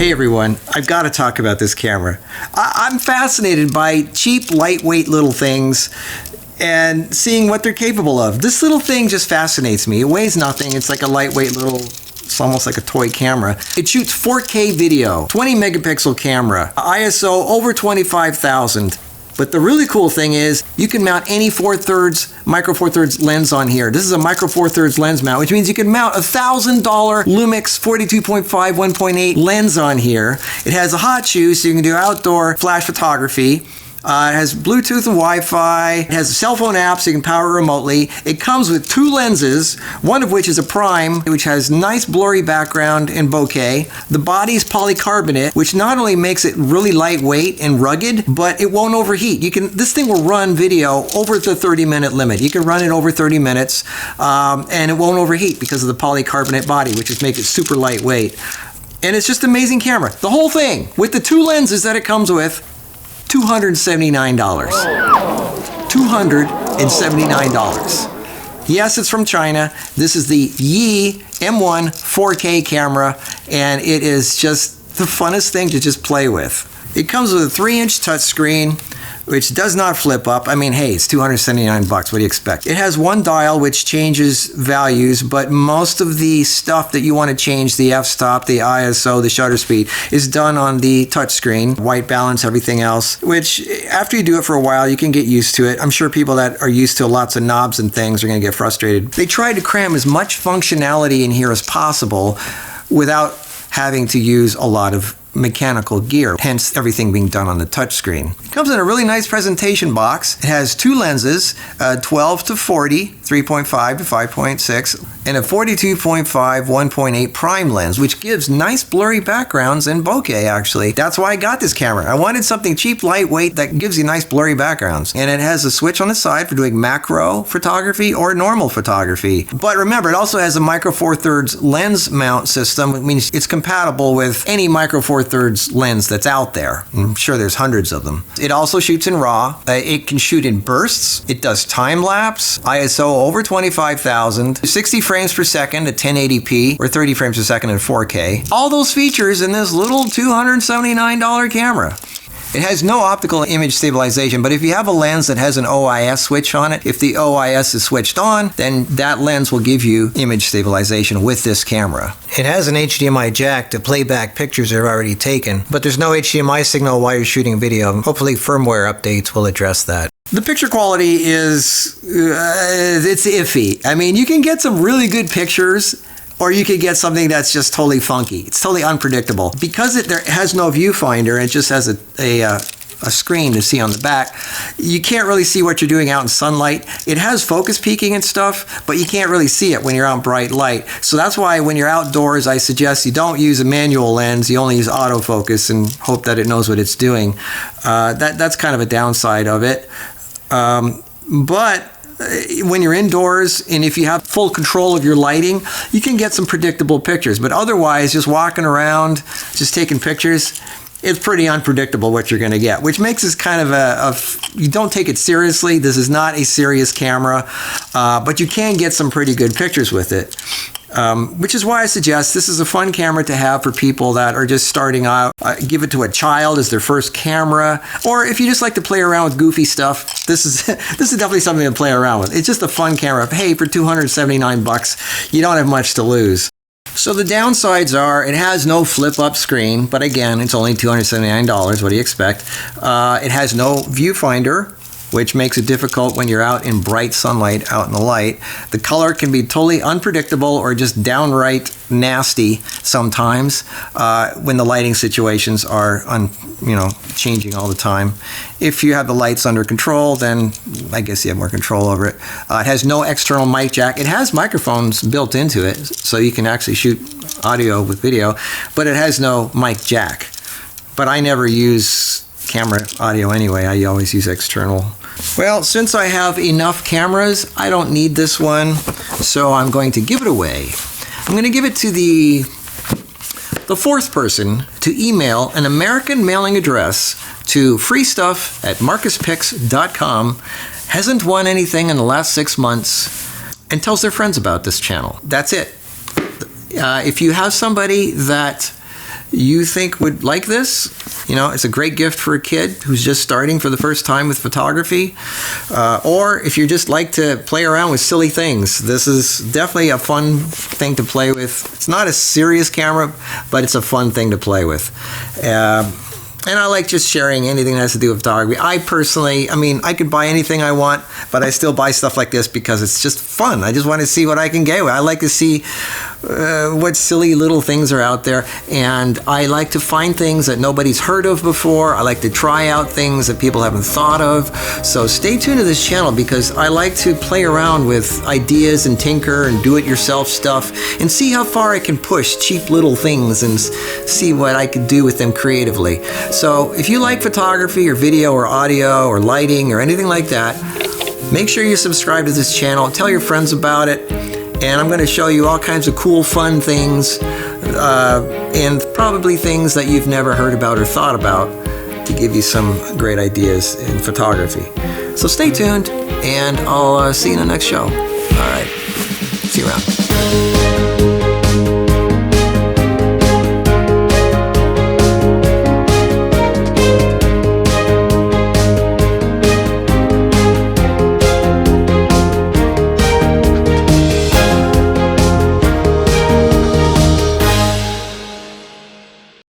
Hey everyone, I've got to talk about this camera. I'm fascinated by cheap, lightweight little things and seeing what they're capable of. This little thing just fascinates me. It weighs nothing. It's like a lightweight little, it's almost like a toy camera. It shoots 4K video, 20 megapixel camera, ISO over 25,000. But the really cool thing is you can mount any micro four thirds lens on here. This is a micro four thirds lens mount, which means you can mount $1,000 Lumix 42.5 1.8 lens on here. It has a hot shoe, so you can do outdoor flash photography. It has Bluetooth and Wi-Fi. It has a cell phone app so you can power it remotely. It comes with 2 lenses, one of which is a prime, which has nice blurry background and bokeh. The body is polycarbonate, which not only makes it really lightweight and rugged, but it won't overheat. This thing will run video over the 30-minute limit. You can run it over 30 minutes, and it won't overheat because of the polycarbonate body, which just makes it super lightweight. And it's just an amazing camera. The whole thing, with the 2 lenses that it comes with, $279. $279. Yes, it's from China. This is the Yi M1 4K camera, and it is just the funnest thing to just play with. It comes with a 3-inch touchscreen, which does not flip up. I mean, hey, it's $279. What do you expect? It has one dial which changes values, but most of the stuff that you want to change, the f-stop, the ISO, the shutter speed, is done on the touchscreen. White balance, everything else, which after you do it for a while, you can get used to it. I'm sure people that are used to lots of knobs and things are going to get frustrated. They try to cram as much functionality in here as possible without having to use a lot of mechanical gear, hence everything being done on the touchscreen. It comes in a really nice presentation box. It has 2 lenses, 12 to 40, 3.5 to 5.6, and a 42.5 1.8 prime lens, which gives nice blurry backgrounds and bokeh, actually. That's why I got this camera. I wanted something cheap, lightweight, that gives you nice blurry backgrounds. And it has a switch on the side for doing macro photography or normal photography. But remember, it also has a micro four thirds lens mount system, which means it's compatible with any micro four thirds lens that's out there. I'm sure there's hundreds of them. It also shoots in RAW. It can shoot in bursts. It does time lapse, ISO over 25,000, 60 frames per second at 1080p, or 30 frames per second at 4K. All those features in this little $279 camera. It has no optical image stabilization, but if you have a lens that has an OIS switch on it, if the OIS is switched on, then that lens will give you image stabilization with this camera. It has an HDMI jack to play back pictures that are already taken, but there's no HDMI signal while you're shooting video. Hopefully firmware updates will address that. The picture quality is, it's iffy. I mean, you can get some really good pictures, or you could get something that's just totally funky. It's totally unpredictable. Because it has no viewfinder, it just has a screen to see on the back, you can't really see what you're doing out in sunlight. It has focus peaking and stuff, but you can't really see it when you're out in bright light. So that's why when you're outdoors, I suggest you don't use a manual lens. You only use autofocus and hope that it knows what it's doing. That's kind of a downside of it. But when you're indoors and if you have full control of your lighting, you can get some predictable pictures. But otherwise, just walking around, just taking pictures, it's pretty unpredictable what you're going to get, which makes this kind of you don't take it seriously. This is not a serious camera, but you can get some pretty good pictures with it. Which is why I suggest this is a fun camera to have for people that are just starting out. Give it to a child as their first camera, or if you just like to play around with goofy stuff, this is definitely something to play around with. It's just a fun camera. Hey, for $279, you don't have much to lose. So the downsides are it has no flip-up screen, but again, it's only $279. What do you expect? It has no viewfinder, which makes it difficult when you're out in bright sunlight, out in the light. The color can be totally unpredictable or just downright nasty sometimes when the lighting situations are changing all the time. If you have the lights under control, then I guess you have more control over it. It has no external mic jack. It has microphones built into it, so you can actually shoot audio with video, but it has no mic jack. But I never use camera audio anyway. I always use external. Well, since I have enough cameras, I don't need this one, so I'm going to give it away. I'm going to give it to the fourth person to email an American mailing address to freestuff@marcuspix.com, hasn't won anything in the last 6 months, and tells their friends about this channel. That's it. If you have somebody that you think would like this. You know, it's a great gift for a kid who's just starting for the first time with photography. Or if you just like to play around with silly things, this is definitely a fun thing to play with. It's not a serious camera, but it's a fun thing to play with. And I like just sharing anything that has to do with photography. I personally, I mean, I could buy anything I want, but I still buy stuff like this because it's just fun. I just want to see what I can get with. I like to see what silly little things are out there, and I like to find things that nobody's heard of before. I like to try out things that people haven't thought of. So stay tuned to this channel because I like to play around with ideas and tinker and do-it-yourself stuff and see how far I can push cheap little things and see what I can do with them creatively. So if you like photography or video or audio or lighting or anything like that, make sure you subscribe to this channel, tell your friends about it, and I'm going to show you all kinds of cool, fun things and probably things that you've never heard about or thought about to give you some great ideas in photography. So stay tuned, and I'll see you in the next show. All right, see you around.